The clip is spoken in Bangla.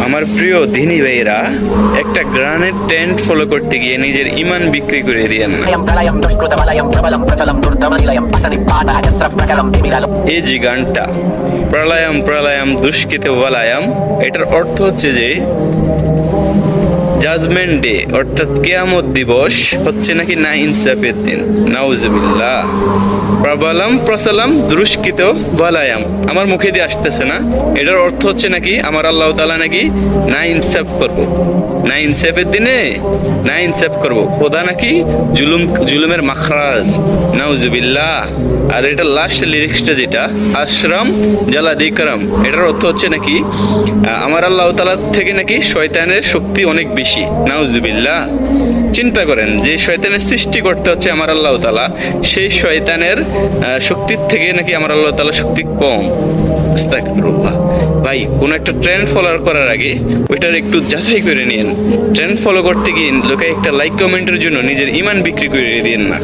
আমার প্রিয় দিনী ভাইরা, একটা গ্রানের ট্রেন্ড ফলো করতে গিয়ে নিজের ইমান বিক্রি করে দিয়েন না। এই যে গানটা প্রলয়ম প্রলয়ম দুষ্কৃত বলায়াম, এটার অর্থ হচ্ছে যে জাজমেন্ট ডে অর্থাৎ কিয়ামত দিবস হচ্ছে নাকি না ইনসাফের দিন। নাউজুবিল্লাহ। প্রবলম প্রসলম দুষ্কৃত বলায়াম আমার মুখে দিয়ে আসতেছে না, এটার অর্থ হচ্ছে নাকি আমার আল্লাহ তাআলা নাকি না ইনসাফ করব, না ইনসাফের দিনে না ইনসাফ করব, খোদা নাকি জুলুমের মাখরাজ। নাউজুবিল্লাহ। আর এটা লাস্ট লিরিক্সটা যেটা আশরাম জালা দিকরাম, এটার অর্থ হচ্ছে নাকি আমার আল্লাহ তাআলা থেকে নাকি শয়তানের শক্তি অনেক বেশি। নাউজুবিল্লাহ। চিন্তা করেন, যে শয়তানের সৃষ্টি করতে হচ্ছে আমার আল্লাহ তাআলা, সেই শয়তানের শক্তির থেকে নাকি আমার আল্লাহ তাআলা শক্তি কম। আস্তাগফিরুল্লাহ। ভাই, কোন একটা ট্রেন্ড ফলো করার আগে ওইটার একটু যাচাই করে নিন। ট্রেন্ড ফলো করতে গিয়ে লোকে একটা লাইক কমেন্টের জন্য নিজের ইমান বিক্রি করে দিয়েন না।